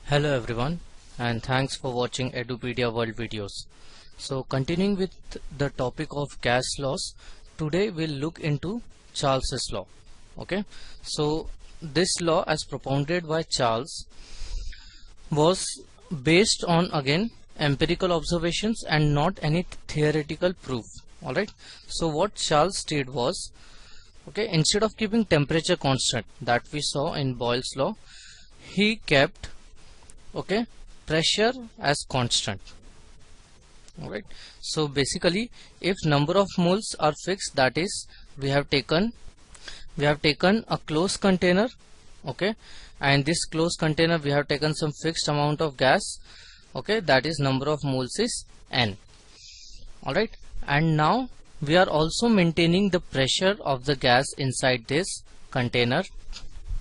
Hello everyone, and thanks for watching Edupedia World videos. So continuing with the topic of gas laws, today we'll look into Charles's law. Okay, so this law as propounded by Charles was based on again empirical observations and not any theoretical proof. Alright, so what Charles did was, okay, instead of keeping temperature constant that we saw in Boyle's law, he kept pressure as constant. Alright, so basically if number of moles are fixed, that is we have taken a closed container, okay, and this closed container we have taken some fixed amount of gas, okay, that is number of moles is n. Alright, and now we are also maintaining the pressure of the gas inside this container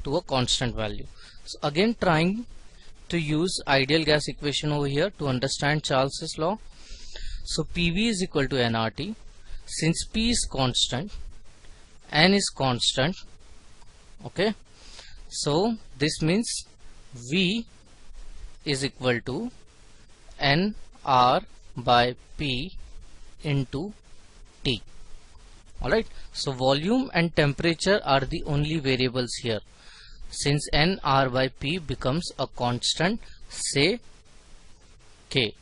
to a constant value. So again trying to use ideal gas equation over here to understand Charles's law. So PV is equal to nRT. Since P is constant, N is constant, okay, so this means V is equal to nR by P into T. Alright, so volume and temperature are the only variables here. Since nR by P becomes a constant, say K.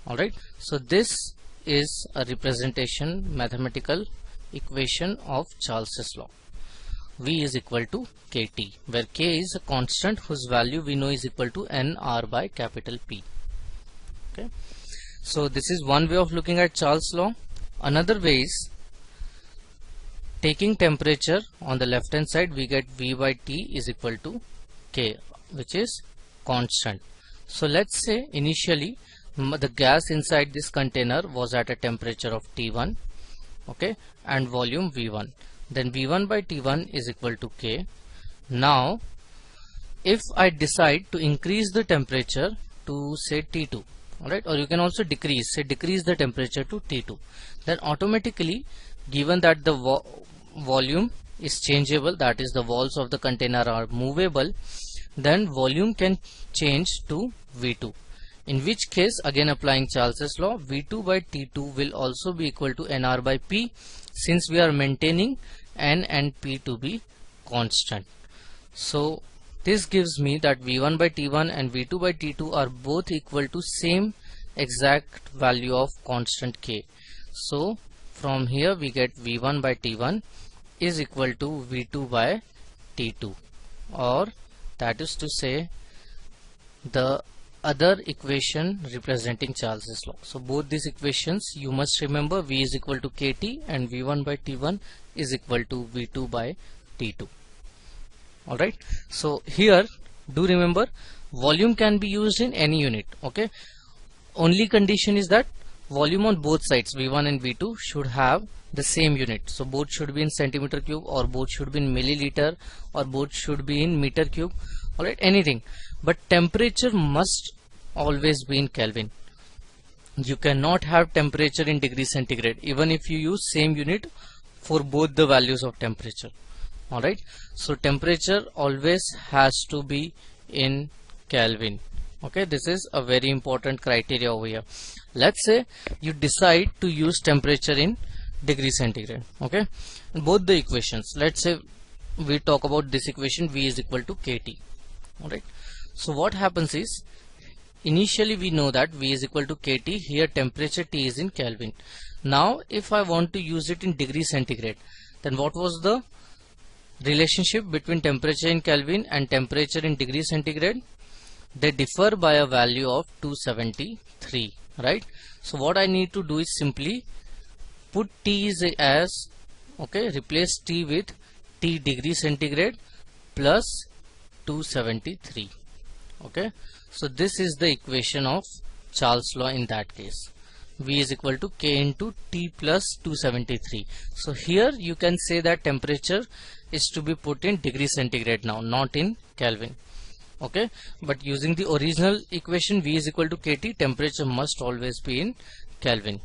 Alright, so this is a representation mathematical equation of Charles's law. V is equal to KT, where K is a constant whose value we know is equal to nR by capital P. Okay, so this is one way of looking at Charles' law. Another way is taking temperature on the left hand side, we get V by T is equal to K, which is constant. So let's say initially the gas inside this container was at a temperature of T1, okay, and volume V1. Then V1 by T1 is equal to K. Now if I decide to increase the temperature to say T2, alright, or you can also decrease the temperature to T2, then automatically, given that the volume is changeable, that is the walls of the container are movable, then volume can change to V2, in which case again applying Charles's law, V2 by T2 will also be equal to nR by P, since we are maintaining N and P to be constant. So this gives me that V1 by T1 and V2 by T2 are both equal to same exact value of constant K. So from here we get V1 by T1 is equal to V2 by T2, or that is to say the other equation representing Charles's law. So both these equations you must remember, V is equal to KT and V1 by T1 is equal to V2 by T2. Alright, so here do remember volume can be used in any unit, okay, only condition is that volume on both sides V1 and V2 should have the same unit. So both should be in centimeter cube, or both should be in milliliter, or both should be in meter cube, alright, anything, but temperature must always be in Kelvin. You cannot have temperature in degree centigrade even if you use same unit for both the values of temperature. Alright, so temperature always has to be in Kelvin. Okay, this is a very important criteria over here. Let's say you decide to use temperature in degree centigrade, okay, both the equations, let's say we talk about this equation, V is equal to KT. Alright, so what happens is initially we know that V is equal to KT, here temperature T is in Kelvin. Now if I want to use it in degree centigrade, then what was the relationship between temperature in Kelvin and temperature in degree centigrade? They differ by a value of 273, right? So what I need to do is simply put T as, okay, replace T with T degree centigrade plus 273. Okay, so this is the equation of Charles' law in that case. V is equal to K into T plus 273. So here you can say that temperature is to be put in degree centigrade now, not in Kelvin. Okay, but using the original equation V is equal to KT, temperature must always be in Kelvin.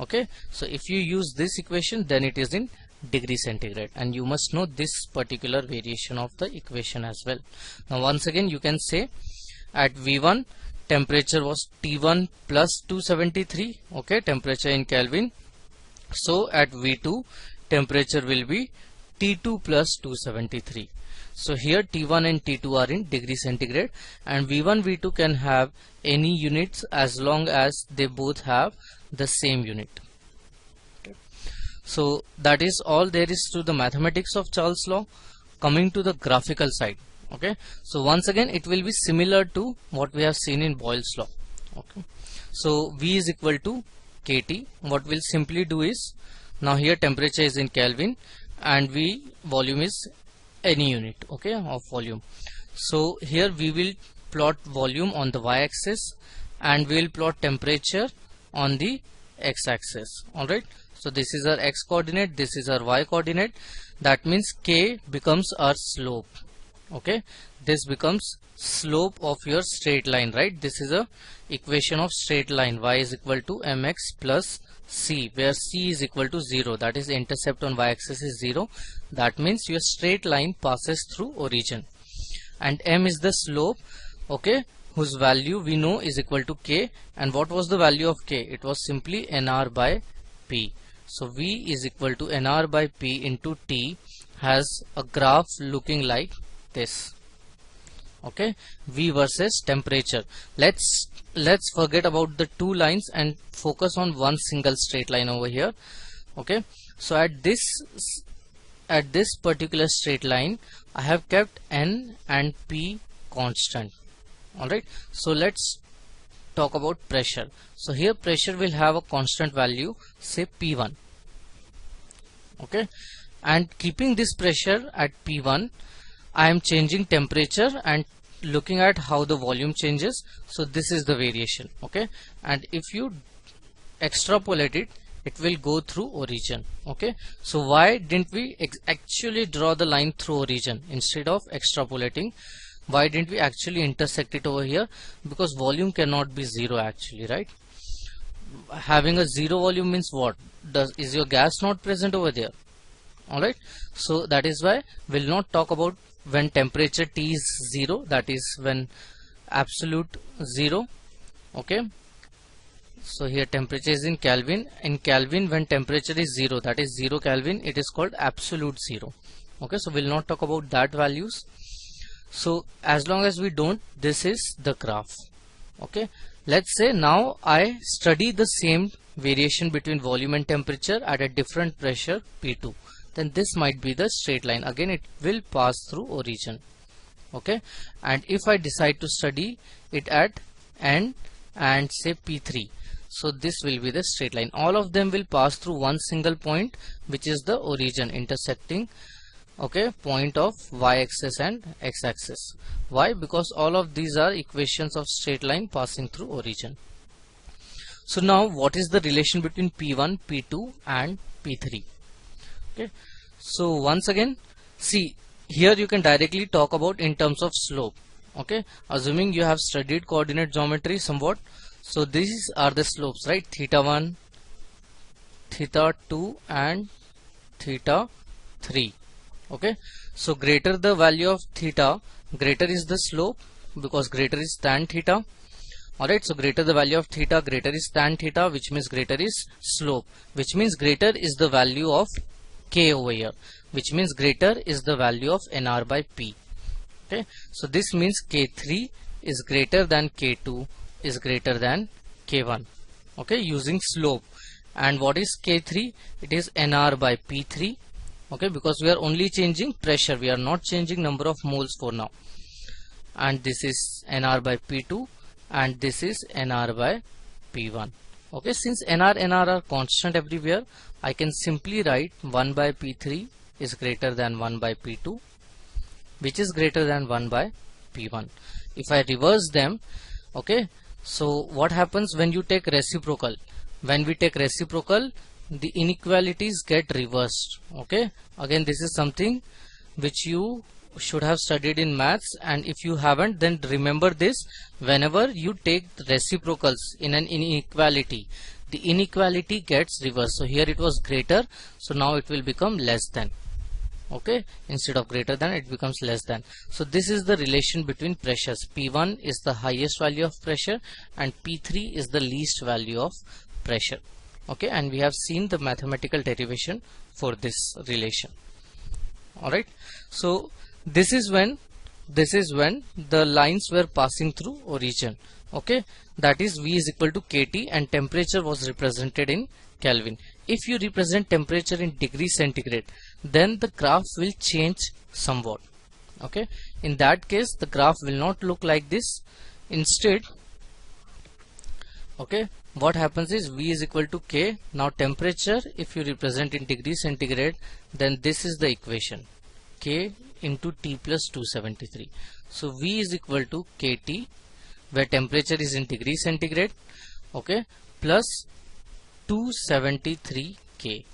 Okay, so if you use this equation, then it is in degree centigrade, and you must know this particular variation of the equation as well. Now once again you can say at V1 temperature was T1 plus 273, okay, temperature in Kelvin. So at V2 temperature will be T2 plus 273. So here T1 and T2 are in degree centigrade, and V1 V2 can have any units as long as they both have the same unit. Okay. So that is all there is to the mathematics of Charles law. Coming to the graphical side, okay, so once again it will be similar to what we have seen in Boyle's law. Okay, so V is equal to KT. What we'll simply do is, now here temperature is in Kelvin and V volume is any unit, okay, of volume. So here we will plot volume on the y-axis and we will plot temperature on the x-axis. Alright, so this is our x coordinate, this is our y coordinate. That means K becomes our slope. Okay, this becomes slope of your straight line, right? This is a equation of straight line. Y is equal to mx plus c, where c is equal to 0, that is intercept on y-axis is 0. That means your straight line passes through origin, and m is the slope, okay, whose value we know is equal to k. And what was the value of k? It was simply nr by p. So V is equal to nr by p into t has a graph looking like this. Okay, V versus temperature. Let's forget about the two lines and focus on one single straight line over here. Okay, so at this particular straight line I have kept n and p constant. Alright, so let's talk about pressure. So here pressure will have a constant value, say P1. Okay, and keeping this pressure at P1, I am changing temperature and looking at how the volume changes. So this is the variation. Okay, and if you extrapolate it, it will go through origin. Okay, so why didn't we actually draw the line through origin instead of extrapolating? Why didn't we actually intersect it over here? Because volume cannot be zero actually, right? Having a zero volume means what? Is your gas not present over there? Alright, so that is why we'll not talk about when temperature T is 0, that is when absolute 0. Okay, so here temperature is in Kelvin. In Kelvin, when temperature is 0, that is 0 Kelvin, it is called absolute 0. Okay, so we'll not talk about that values. So as long as we don't, this is the graph. Okay, let's say now I study the same variation between volume and temperature at a different pressure P2, then this might be the straight line. Again it will pass through origin. Okay, and if I decide to study it at n and say P3, so this will be the straight line. All of them will pass through one single point, which is the origin intersecting, okay, point of y-axis and x-axis. Why? Because all of these are equations of straight line passing through origin. So now what is the relation between P1, P2 and P3? Okay, so once again, see here you can directly talk about in terms of slope. Okay, assuming you have studied coordinate geometry somewhat, so these are the slopes, right? Theta 1, theta 2 and theta 3. Okay, so greater the value of theta, greater is the slope, because greater is tan theta. Alright, so greater the value of theta, greater is tan theta, which means greater is slope, which means greater is the value of k over here, which means greater is the value of nr by p. Okay, so this means k3 is greater than k2 is greater than k1. Okay, using slope. And what is k3? It is nr by p3. Okay, because we are only changing pressure, we are not changing number of moles for now. And this is nr by p2 and this is nr by p1. Okay, since nr are constant everywhere, I can simply write 1 by p3 is greater than 1 by p2, which is greater than 1 by p1. If I reverse them, okay, so what happens when you take reciprocal? When we take reciprocal, the inequalities get reversed. Okay, again this is something which you should have studied in maths, and if you haven't, then remember this: whenever you take reciprocals in an inequality, the inequality gets reversed. So here it was greater, so now it will become less than. Okay, instead of greater than it becomes less than. So this is the relation between pressures. P1 is the highest value of pressure and P3 is the least value of pressure. Okay, and we have seen the mathematical derivation for this relation. Alright, so this is when the lines were passing through origin. Okay, that is V is equal to KT and temperature was represented in Kelvin. If you represent temperature in degrees centigrade, then the graph will change somewhat. Okay, in that case the graph will not look like this. Instead, okay, what happens is V is equal to K. Now temperature, if you represent in degrees centigrade, then this is the equation, K into T plus 273. So V is equal to KT, where temperature is in degrees centigrade, okay, plus 273 K.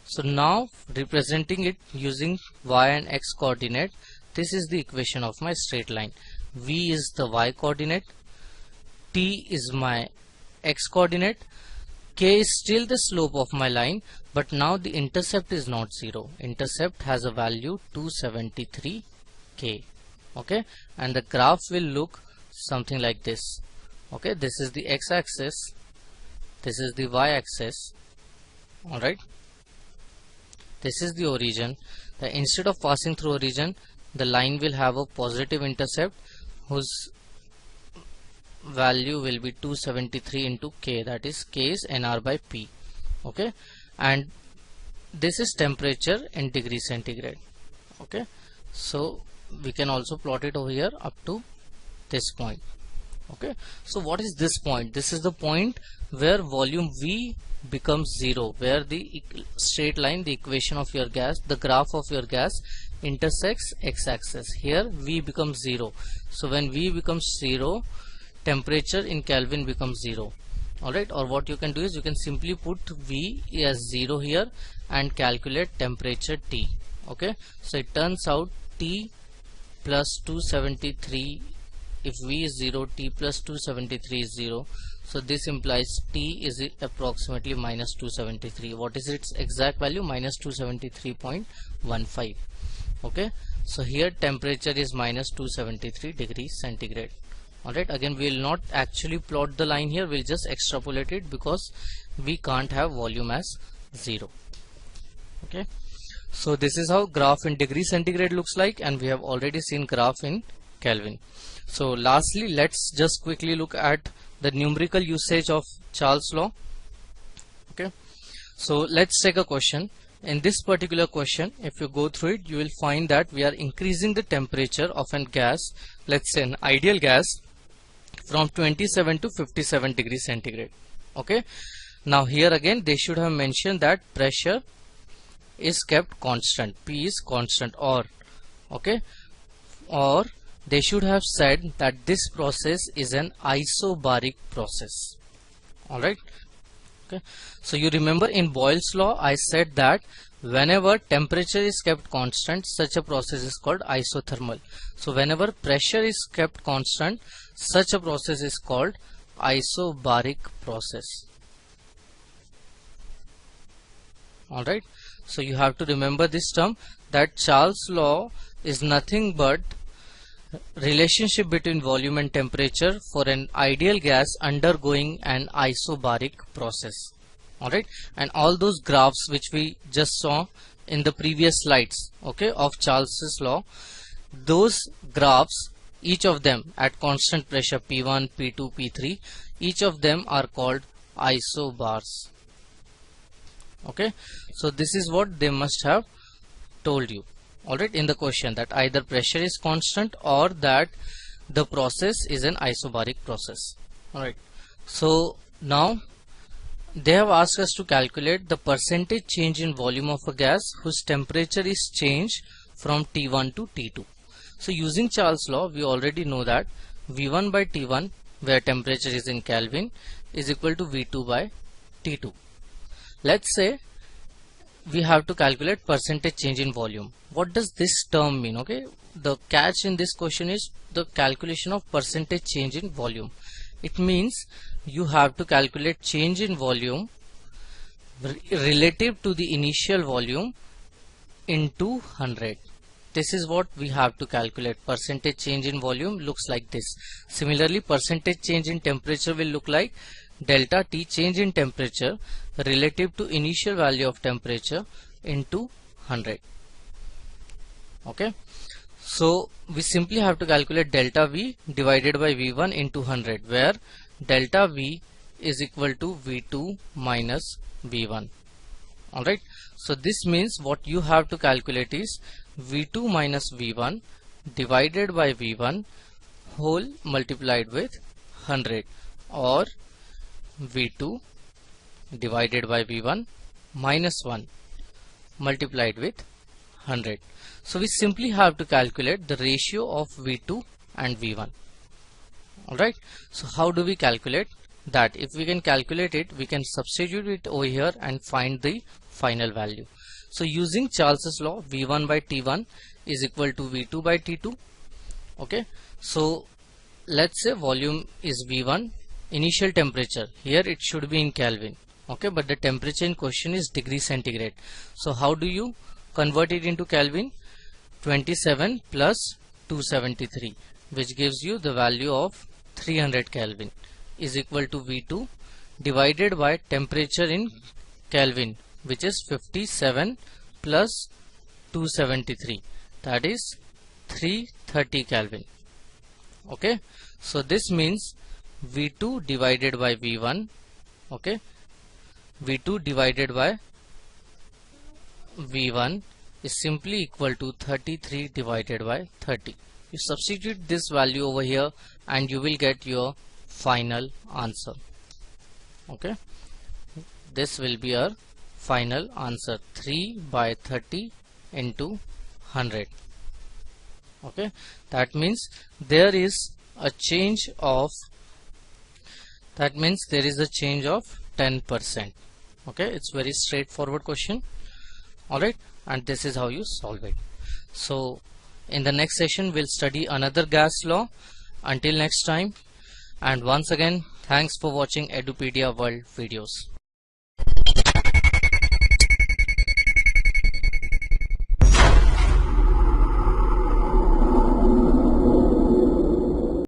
So now representing it using y and x coordinate, this is the equation of my straight line. V is the y coordinate, T is my x coordinate, K is still the slope of my line, but now the intercept is not 0. Intercept has a value 273 K. Okay, and the graph will look something like this. Okay, this is the x axis, this is the y axis. Alright, this is the origin. Instead of passing through origin, the line will have a positive intercept whose value will be 273 into K, that is K is NR by P. Okay, and this is temperature in degrees centigrade. Okay, so we can also plot it over here up to this point. Okay, so what is this point? This is the point where volume V becomes 0, where the straight line, the equation of your gas, the graph of your gas intersects x-axis. Here V becomes 0. So when V becomes 0, temperature in Kelvin becomes 0. Alright, or what you can do is you can simply put V as 0 here and calculate temperature T. Okay, so it turns out T plus 273, if V is 0, T plus 273 is 0. So this implies T is approximately minus 273. What is its exact value? Minus 273.15. Okay, so here temperature is minus 273 degrees centigrade. Alright, again we will not actually plot the line here, we'll just extrapolate it because we can't have volume as 0. Okay, so this is how graph in degree centigrade looks like, and we have already seen graph in Kelvin. So lastly, let's just quickly look at the numerical usage of Charle's law. Okay, so let's take a question. In this particular question, if you go through it, you will find that we are increasing the temperature of a gas, let's say an ideal gas, from 27 to 57 degrees centigrade. Okay, now here again they should have mentioned that pressure is kept constant, P is constant, or okay, or they should have said that this process is an isobaric process. Alright, okay, so you remember in Boyle's law I said that whenever temperature is kept constant, such a process is called isothermal. So whenever pressure is kept constant, such a process is called isobaric process. Alright, so you have to remember this term, that Charle's law is nothing but relationship between volume and temperature for an ideal gas undergoing an isobaric process. Alright, and all those graphs which we just saw in the previous slides, okay, of Charles's law, those graphs, each of them at constant pressure P1, P2, P3, each of them are called isobars. Okay, so this is what they must have told you, alright, in the question, that either pressure is constant or that the process is an isobaric process. Alright, so now they have asked us to calculate the percentage change in volume of a gas whose temperature is changed from T1 to T2. So using Charle's law, we already know that V1 by T1, where temperature is in Kelvin, is equal to V2 by T2. Let's say we have to calculate percentage change in volume. What does this term mean? Okay, the catch in this question is the calculation of percentage change in volume. It means you have to calculate change in volume relative to the initial volume into 100. This is what we have to calculate. Percentage change in volume looks like this. Similarly, percentage change in temperature will look like delta T, change in temperature relative to initial value of temperature, into 100. Okay, so we simply have to calculate delta V divided by V1 into 100, where delta V is equal to V2 minus V1. Alright, so this means what you have to calculate is V2 minus V1 divided by V1 whole multiplied with 100, or V2 divided by V1 minus 1 multiplied with 100. So we simply have to calculate the ratio of V2 and V1. Alright, so how do we calculate that? If we can calculate it, we can substitute it over here and find the final value. So using Charle's law, V1 by T1 is equal to V2 by T2. Okay, so let's say volume is V1, initial temperature, here it should be in Kelvin. Okay, but the temperature in question is degree centigrade. So how do you convert it into Kelvin? 27 plus 273, which gives you the value of 300 Kelvin, is equal to V2 divided by temperature in Kelvin, which is 57 plus 273, that is 330 Kelvin. Okay, so this means V2 divided by V1, okay, V2 divided by V1 is simply equal to 33 divided by 30. You substitute this value over here and you will get your final answer. Okay, this will be our final answer, 3 by 30 into 100. Okay, that means there is a change of 10%. Okay, it's very straightforward question. Alright, and this is how you solve it. So in the next session we'll study another gas law. Until next time, and once again, thanks for watching Edupedia World videos.